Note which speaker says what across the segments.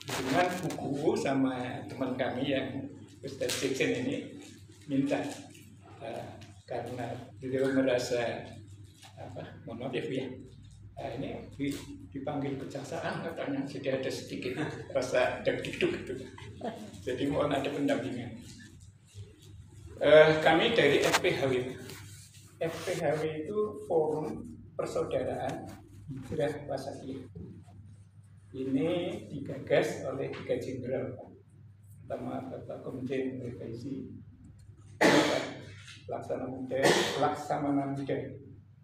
Speaker 1: Dengan buku sama teman kami yang Ustaz Jackson ini minta karena beliau merasa mohon maaf ya, ini dipanggil kejaksaan katanya sudah ada sedikit rasa deg-deg gitu. Jadi mohon ada pendampingan. Kami dari FPHW. FPHW itu Forum Persaudaraan Hijrah Wasatiyah. Ini digagas oleh 3 jenderal, pertama Bapak Komjen Revisi, Laksamana Muda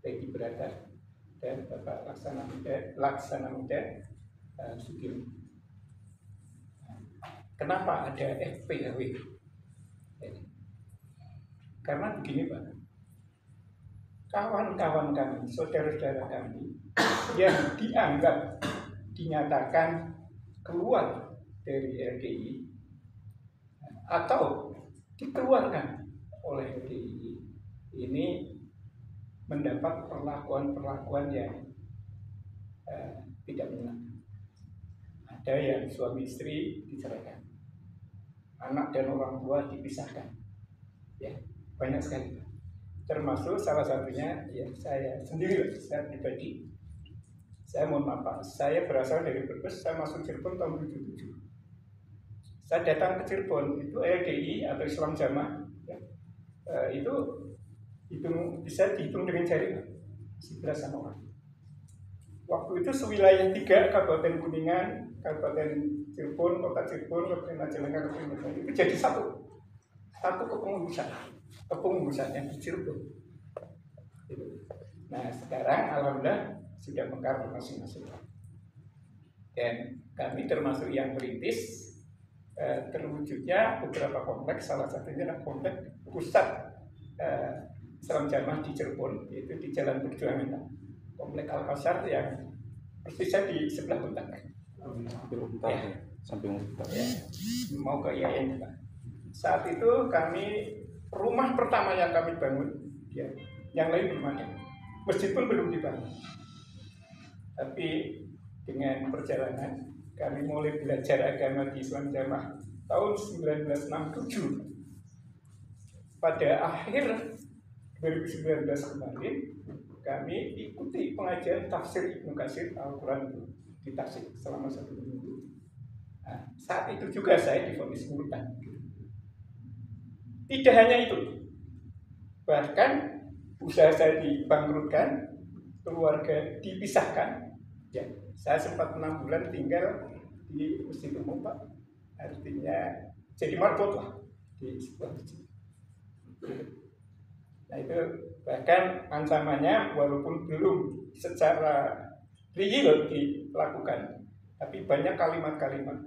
Speaker 1: Teddy Brata, dan Bapak Laksana Muda Sugeng. Kenapa ada FPHW? Karena begini Pak, kawan-kawan kami, saudara-saudara kami yang dinyatakan keluar dari LDI atau dikeluarkan oleh LDI ini mendapat perlakuan yang tidak menyenangkan. Ada yang suami istri diceraikan, anak dan orang tua dipisahkan, ya banyak sekali. Termasuk salah satunya ya saya sendiri, saya pribadi. Saya mohon maaf Pak, saya berasal dari Brebes, saya masuk Cirebon tahun 77. Saya datang ke Cirebon, itu LDI atau Islam Jamaah, ya, itu bisa dihitung dengan jari, 11 orang. Waktu itu sewilayah 3 Kabupaten Kuningan, Kabupaten Cirebon, Kota Cirebon, Kabupaten Majalengka, Kabupaten Majalengka, itu jadi satu kepengurusan yang di Cirebon. Nah sekarang alhamdulillah sudah mekar masing-masing. Dan kami termasuk yang merintis terwujudnya beberapa kompleks, salah satunya adalah kompleks pusat Islam Jamaah di Cirebon, yaitu di Jalan Perjuangan, kompleks Al-Kausar yang persisnya di sebelah Huntang. Ya. Samping Huntang. Ya. Mau ke IAIN Pak. Saat itu kami rumah pertama yang kami bangun, ya, yang lain belum ada, meskipun belum dibangun. Tapi dengan perjalanan kami mulai belajar agama di Islam Jamaah tahun 1967. Pada akhir 2019 kemarin kami ikuti pengajian tafsir Ibnu Katsir Al-Quran di Tasik selama 1 minggu. Nah, saat itu juga saya divonis murtad. Tidak hanya itu, bahkan usaha saya dibangkrutkan, keluarga dipisahkan. Ya, saya sempat 6 bulan tinggal di Masjid Umum Pak, artinya jadi marbot lah di sebuah masjid. Nah itu bahkan ancamannya walaupun belum secara real dilakukan, tapi banyak kalimat-kalimat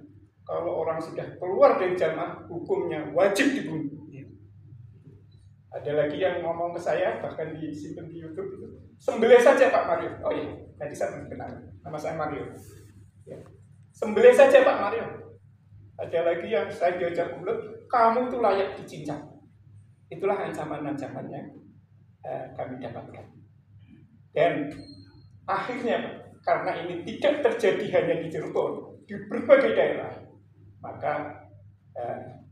Speaker 1: kalau orang sudah keluar dari jamaah hukumnya wajib dibunuh. Ada lagi yang ngomong ke saya, bahkan disimpan di YouTube itu, sembelih saja Pak Mario. Oh iya, tadi saya belum kenal, nama saya Mario. Ya. Sembelih saja Pak Mario. Ada lagi yang saya diajak bulat, kamu tuh layak dicincang. Itulah ancaman-ancaman yang kami dapatkan. Dan akhirnya, karena ini tidak terjadi hanya di Cirebon, di berbagai daerah, maka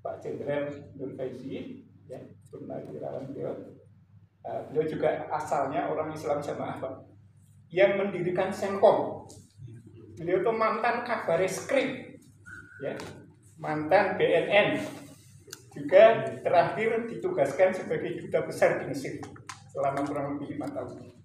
Speaker 1: Pak Jenderal Nur Faisi, ya, beliau juga asalnya orang Islam Jamaah Pak, yang mendirikan Senkom. Beliau itu mantan Kabar Eskrim, ya, mantan BNN, juga terakhir ditugaskan sebagai duta besar di Mesir selama kurang lebih 5 tahun.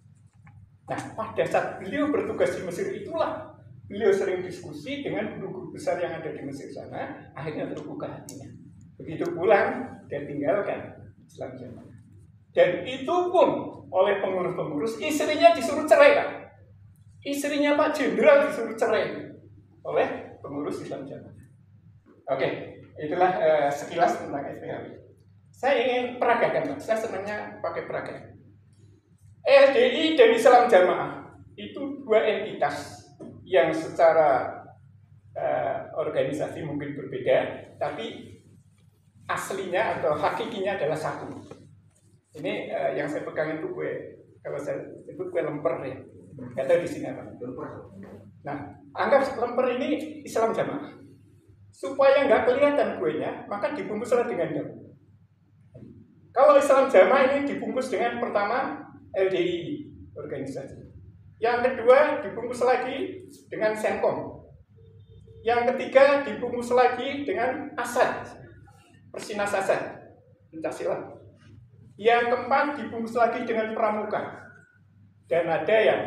Speaker 1: Nah, pada saat beliau bertugas di Mesir itulah beliau sering diskusi dengan guru-guru besar yang ada di Mesir sana, akhirnya terbuka hatinya. Begitu pulang, dia tinggalkan Islam Jamaah. Dan itu pun oleh pengurus-pengurus, istrinya disuruh cerai Pak. Istrinya Pak Jenderal disuruh cerai oleh pengurus Islam Jamaah. Oke, itulah sekilas tentang FPHW. Saya ingin peragakan Pak, saya senangnya pakai peragakan. LDI dan Islam Jamaah itu 2 entitas yang secara organisasi mungkin berbeda, tapi aslinya atau hakikinya adalah satu. Ini yang saya pegang itu kue, kalau saya sebut kue lemper ya. Nggak tahu di sini apa. Nah, anggap lemper ini Islam Jamaah. supaya nggak kelihatan kuenya, maka dibungkuslah dengan daun. Kalau Islam Jamaah ini dibungkus dengan pertama LDI organisasi. Yang kedua dibungkus lagi dengan Senkom. Yang ketiga dibungkus lagi dengan Asad, Persinas Asad, Pencaksilat. Yang keempat dibungkus lagi dengan Pramuka. Dan ada yang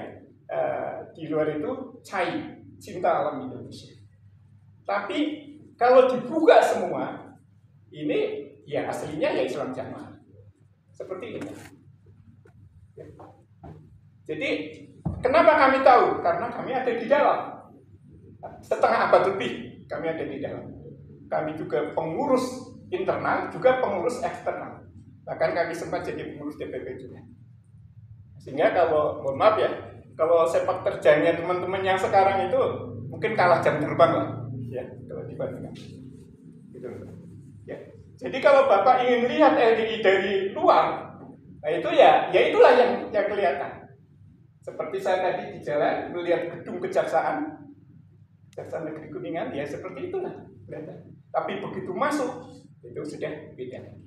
Speaker 1: di luar itu CAI, Cinta Alam Indonesia. Tapi kalau dibuka semua, ini ya aslinya ya Islam Jamaah. Seperti ini. Jadi kenapa kami tahu? Karena kami ada di dalam. Setengah abad lebih kami ada di dalam. Kami juga pengurus internal, juga pengurus eksternal. Bahkan kami sempat jadi pengurus DPP juga. Sehingga kalau, mohon maaf ya, kalau sepak terjangnya teman-teman yang sekarang itu mungkin kalah jam terbang lah, ya kalau dibandingkan. Gitu. Ya. Jadi kalau Bapak ingin lihat LDI dari luar, nah itu ya itulah yang kelihatan. Seperti saya tadi di jalan melihat gedung Kejaksaan Negeri Kuningan, ya seperti itulah kelihatan. Tapi begitu masuk itu sudah beda.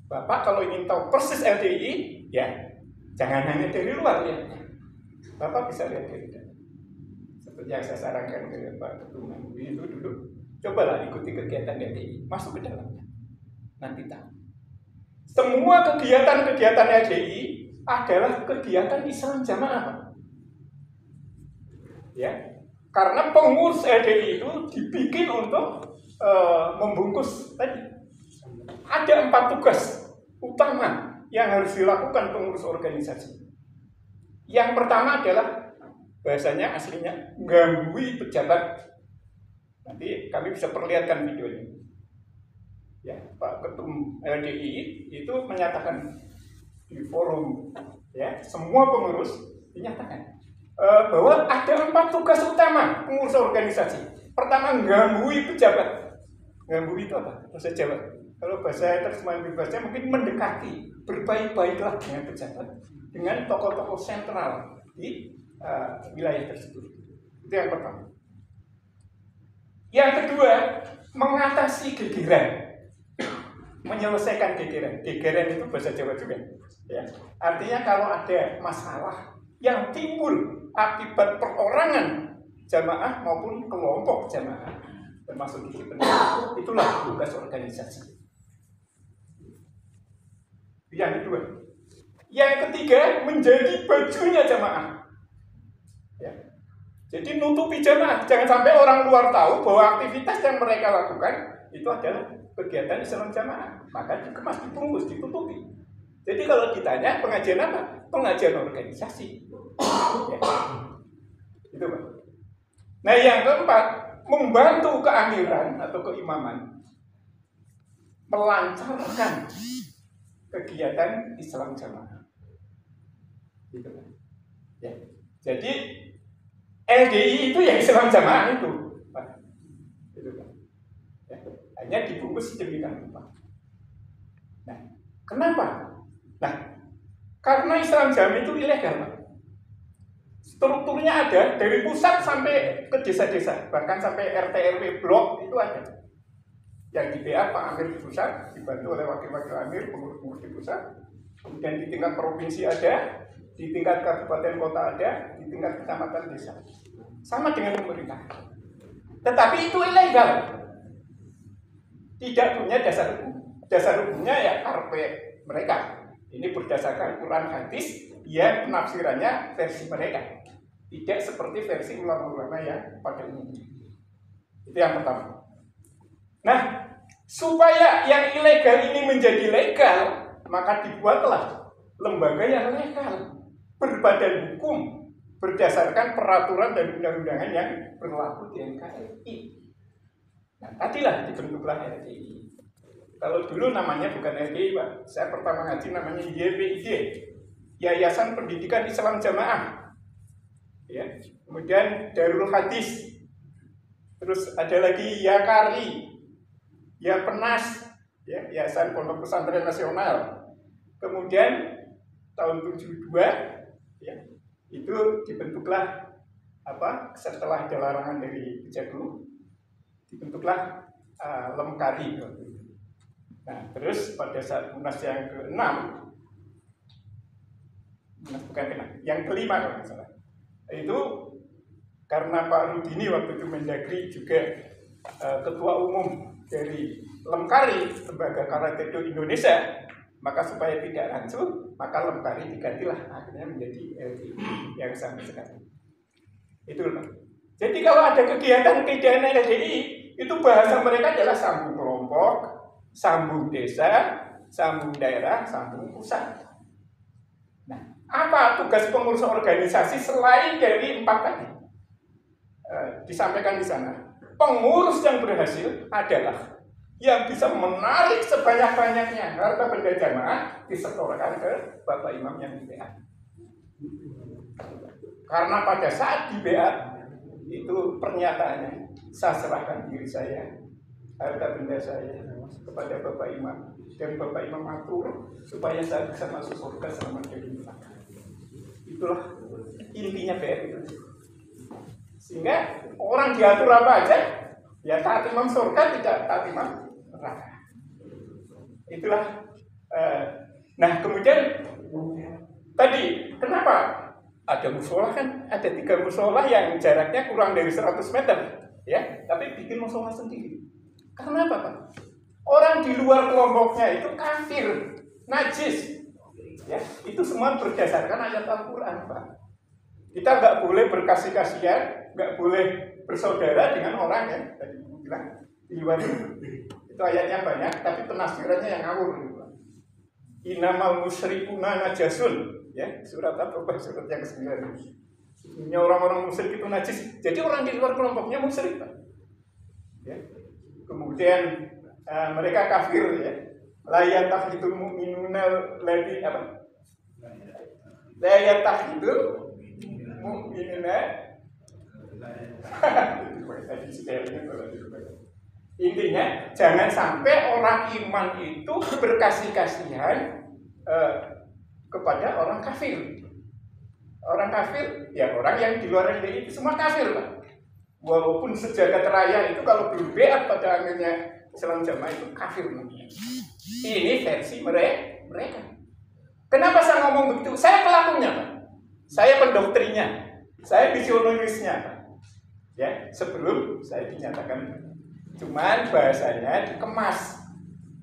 Speaker 1: Bapak kalau ingin tahu persis LDI, ya jangan hanya dari luar lihatnya. Bapak bisa lihat dari dalam. Seperti yang saya sarankan ke Pak Ketua MUI itu dulu, cobalah ikuti kegiatan LDI, masuk ke dalamnya. Nanti tahu. Semua kegiatan-kegiatan LDI adalah kegiatan Islam Jamaah. Ya, karena pengurus LDI itu dibikin untuk membungkus tadi. Ada 4 tugas utama yang harus dilakukan pengurus organisasi. Yang pertama adalah bahasanya aslinya gangguin pejabat. Nanti kami bisa perlihatkan videonya. Ya, Pak Ketum LDI itu menyatakan di forum, ya semua pengurus dinyatakan bahwa ada 4 tugas utama pengurus organisasi. Pertama, gangguin pejabat. Gangguin itu apa? Bahasa Jawa. Kalau bahasa terjemahan bebasnya mungkin mendekati, berbaik-baiklah dengan pejabat, dengan tokoh-tokoh sentral di wilayah tersebut. Itu yang pertama. Yang kedua, mengatasi gegeran, menyelesaikan gegeran. Gegeran itu bahasa Jawa juga. Ya. Artinya kalau ada masalah yang timbul akibat perorangan jamaah maupun kelompok jamaah, termasuk di pendidikan, itulah tugas organisasi. Yang kedua. Yang ketiga, menjadi bajunya jamaah. Ya. Jadi nutupi jamaah. Jangan sampai orang luar tahu bahwa aktivitas yang mereka lakukan itu adalah kegiatan Islam Jamaah. Maka dikemas, dibungkus, ditutupi. Jadi kalau ditanya pengajian apa? Pengajian organisasi. Ya. Itu Pak. Nah yang keempat, membantu keamiran atau keimaman melancarkan kegiatan Islam Jamaah. Gitu kan. Ya. Jadi LDI itu yang Islam Jamaah itu. Pak. Gitu kan. Ya. Hanya dibungkus sedemikian rupa. Nah, kenapa? Nah, karena Islam Jamaah itu ilegal, Pak. Strukturnya ada dari pusat sampai ke desa-desa, bahkan sampai RT RW blok itu ada. Yang di BA Pak Amir di pusat, dibantu oleh wakil-wakil Amir, pengurus-pengurus di pusat. Kemudian di tingkat provinsi ada, di tingkat kabupaten kota ada, di tingkat kecamatan desa. Sama dengan pemerintah. Tetapi itu ilegal. Tidak punya dasar hukum. Dasar hukumnya ya KRP mereka. Ini berdasarkan Quran hadis yang penafsirannya versi mereka. Tidak seperti versi ulama-ulama yang pada umumnya. Itu yang pertama. Nah, supaya yang ilegal ini menjadi legal, maka dibuatlah lembaga yang legal, berbadan hukum, berdasarkan peraturan dan undang-undangan yang berlaku di NKRI. Nah, tadilah dibentuklah LDI. Kalau dulu namanya bukan LDI, Pak. Saya pertama ngaji namanya YPID, Yayasan Pendidikan Islam Jamaah. Ya, kemudian Darul Hadis. Terus ada lagi Yakari, Yapenas, ya, Yayasan Pondok Pesantren Nasional. Kemudian tahun 72 ya, itu dibentuklah setelah ada larangan dari Kejagung, dibentuklah Lemkari. Nah, terus pada saat Munas yang ke-6, yang kelima kalau nggak salah, itu karena Pak Rudini waktu itu Mendagri juga ketua umum dari Lemkari, Lembaga Karatedo Indonesia, maka supaya tidak rancu, maka Lemkari digantilah akhirnya menjadi LDI yang sampai sekarang. Itu loh. Jadi kalau ada kegiatan LDI, itu bahasa mereka adalah sambung kelompok, sambung desa, sambung daerah, sambung pusat. Nah, apa tugas pengurus organisasi selain dari 4 tadi? Disampaikan di sana. Pengurus yang berhasil adalah yang bisa menarik sebanyak-banyaknya harta benda jamaah disetorkan ke Bapak Imam yang di BA. Karena pada saat di BA itu pernyataannya, saya serahkan diri saya, harta benda saya kepada Bapak Imam, dan Bapak Imam atur supaya saya bisa masuk surga selamat dari neraka. Itulah intinya BA itu. Sehingga orang diatur apa aja, ya taat imam surga, tidak taat imam neraka. Itulah. Nah kemudian tadi kenapa ada musola kan? Ada 3 musola yang jaraknya kurang dari 100 meter, ya, tapi bikin musola sendiri. Karena apa, Pak? Orang di luar kelompoknya itu kafir, najis, ya, itu semua berdasarkan ayat Al-Quran, Pak. Kita nggak boleh berkasih-kasihan, nggak boleh bersaudara dengan orang yang tadi bilang di luar itu ayatnya banyak, tapi penafsirannya yang ngawur. Innamal musyrikuna najasun, ya, surat apa? Surat yang ke-9. Sebenarnya orang-orang musyrik itu najis. Jadi orang di luar kelompoknya musyrik, Pak. Ya. Kemudian mereka kafir, ya. La yattakhidul mu'minuna ladzi apa? La yattakhidul mu'minuna. Intinya jangan sampai orang iman itu berkasih-kasihan kepada orang kafir. Orang kafir, ya orang yang di luar LDI itu semua kafir, Pak. Walaupun sejagat raya itu kalau belum beat pada akhirnya Islam Jamaah itu kafir. Ini versi mereka. Kenapa saya ngomong begitu? Saya pelakunya, Pak. Saya pendoktrinnya. Saya visionarisnya, Pak. Ya, sebelum saya dinyatakan. Cuman bahasanya dikemas.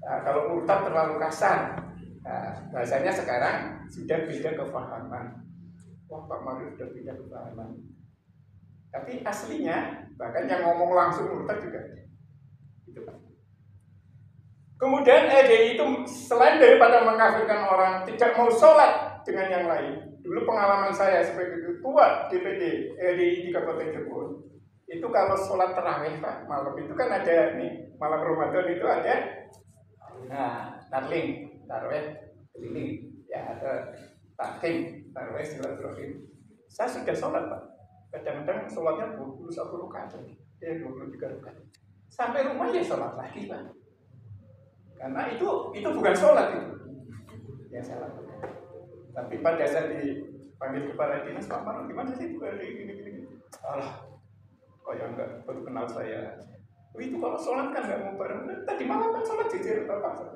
Speaker 1: Nah, kalau murtad terlalu kasar. Nah, bahasanya sekarang sudah beda kefahaman. Wah, Pak Mario sudah beda kefahaman. Tapi aslinya, bahkan yang ngomong langsung murtad juga. Gitu, Pak. Kemudian LDI itu selain daripada mengkafirkan orang, tidak mau sholat dengan yang lain. Dulu pengalaman saya sebagai ketua DPD LDI di Kabupaten Cirebon, itu kalau sholat tarawih, Pak, malam itu kan ada nih, malam Ramadan itu ada tarling, tarawih keliling, ya ada takhim, tarawih silaturahim. Saya sudah sholat, Pak. Kadang-kadang sholatnya 21 rakaat, 23 rakaat. Sampai rumah ya sholat lagi, Pak. Karena itu bukan sholat itu yang saya lakukan. Tapi pada saat dipanggil kepala dinas, Pak Maru gimana sih gini. Alah, kok yang enggak baru kenal saya. Itu kalau sholat kan nggak mau bareng. Tadi malam kan sholat jejer Bapak.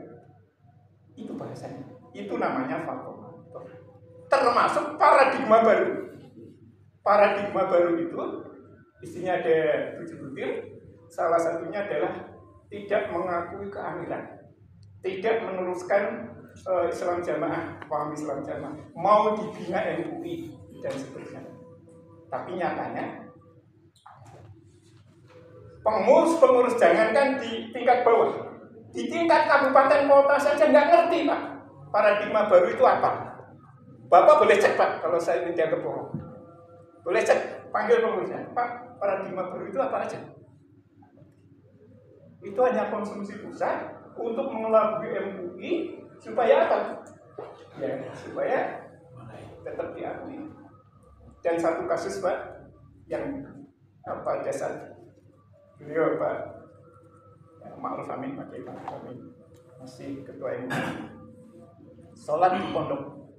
Speaker 1: Itu bahasanya. Itu namanya fatwa. Termasuk paradigma baru. Paradigma baru itu isinya ada 7 butir. Salah satunya adalah tidak mengakui keamilan. Tidak meneruskan Islam Jamaah, paham Islam Jamaah, mau dibina MUI dan seterusnya. Tapi nyatanya pengurus jangankan di tingkat bawah, di tingkat kabupaten kota saja nggak ngerti, Pak, paradigma baru itu apa. Bapak boleh cek, Pak, kalau saya ini dianggap bohong. Boleh cek, panggil pengurusnya, Pak, paradigma baru itu apa aja? Itu hanya konsumsi pusat untuk mengelabui MUI supaya apa? Ya, supaya tetap diakui. Dan satu kasus, Pak, yang pada saat beliau Pak Ma'ruf Amin, Pak Amin masih ketua MUI, sholat di pondok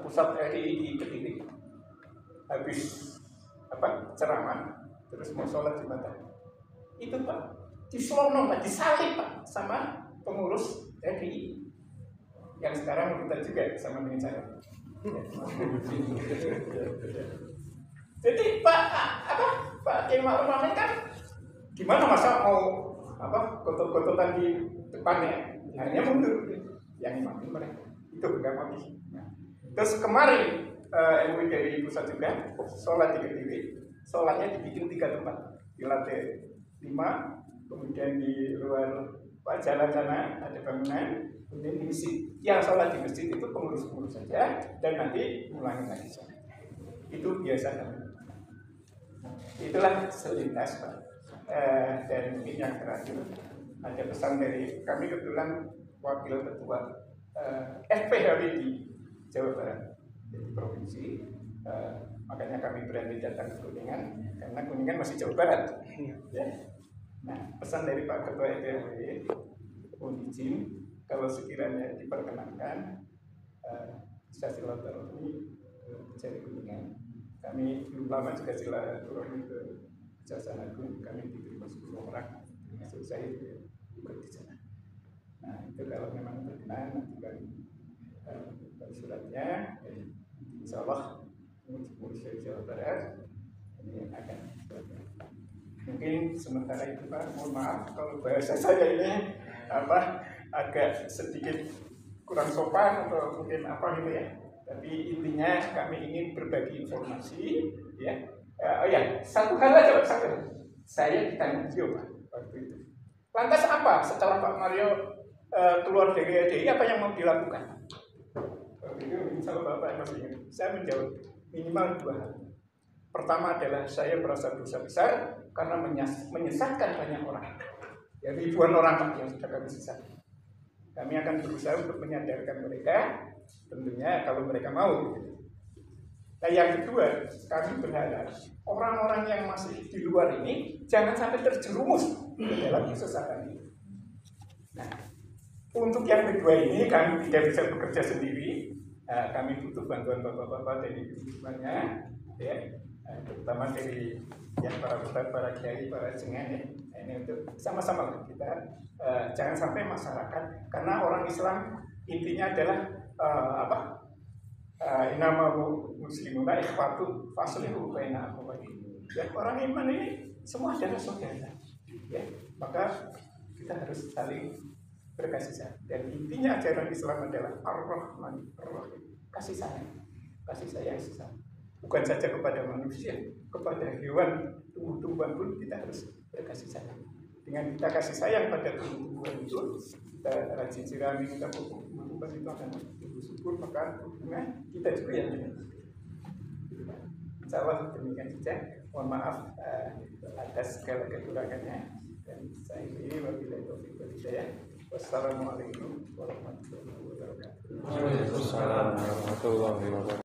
Speaker 1: pusat RI di Kediri, habis ceramah terus mau sholat di mana? itu Pak diselonong Pak, disalib Pak sama pengurus RDI yang sekarang kita juga sama dengan saya. Jadi Pak Kiai Ma'ruf Amin kan gimana masa mau gotot-gototan di depannya, hanya mundur yang imam mereka itu enggak mati. Terus kemarin MUI dari pusat juga sholat di Kediri, sholatnya dibikin 3 tempat, di lantai 5, kemudian di luar jalan sana ada bangunan, kemudian di masjid. Yang sholat di masjid itu pengurus-pengurus saja, dan nanti ulangi lagi sholat. Itu biasa kan. Itulah selintas Pak. Dan mungkin yang terakhir ada pesan dari kami, kebetulan wakil ketua FPHW di Jawa Barat, di provinsi. Makanya kami berani datang ke Kuningan karena Kuningan masih Jawa Barat. Ya. Nah, pesan dari Pak Ketua FPHW, mohon izin kalau sekiranya diperkenankan bisa silaturahmi ke Kuningan. Kami belum lama juga silaturahmi ke Kejaksaan Agung, kami diterima 10 orang, termasuk saya juga ikut di sana. Nah itu kalau memang berkenan nanti kami suratnya, insya Allah mengurus dari Jawa Barat ini akan mungkin sementara itu Pak, mohon maaf kalau bahasa saya ini agak sedikit kurang sopan atau mungkin gitu ya. Tapi intinya kami ingin berbagi informasi, ya. Satu hal aja Pak, saya ditanya beliau Pak waktu itu. Lantas apa setelah Pak Mario keluar dari RDI, apa yang mau dilakukan? Waktu itu insya Allah Bapak masih ingat. Saya menjawab minimal 2 hal. Pertama adalah saya merasa dosa besar karena menyesatkan banyak orang. Ya, ribuan orang Pak yang sudah kami sesatkan. Kami akan berusaha untuk menyadarkan mereka, tentunya kalau mereka mau. Nah yang kedua, kami berharap orang-orang yang masih di luar ini jangan sampai terjerumus dalam kesesatan ini. Nah, untuk yang kedua ini kami tidak bisa bekerja sendiri. Kami butuh bantuan bapak-bapak dari semuanya, ya, terutama dari yang para ustadz, para kiai, para jengan, ya. Ini untuk sama-sama kita jangan sampai masyarakat, karena orang Islam intinya adalah inamahu muslimuna ikhwatu faslihu baina akhawaykum. Ya, orang iman ini semua adalah saudara. Ya, maka kita harus saling berkasih sayang. Dan intinya ajaran Islam adalah ar-Rahman ar-Rahim, kasih sayang sesama. Bukan saja kepada manusia, kepada hewan, tumbuh-tumbuhan pun kita harus berkasih sayang. Dengan kita kasih sayang pada tumbuh-tumbuhan itu, kita rajin sirami, kita pupuk tumbuhan itu akan tumbuh subur, maka hubungan kita juga yang ini. Insya Allah demikian saja. Mohon maaf atas segala kekurangannya, dan saya ini wabillahi taufiq wal hidayah. Wassalamualaikum warahmatullahi wabarakatuh.
Speaker 2: Waalaikumsalam warahmatullahi wabarakatuh.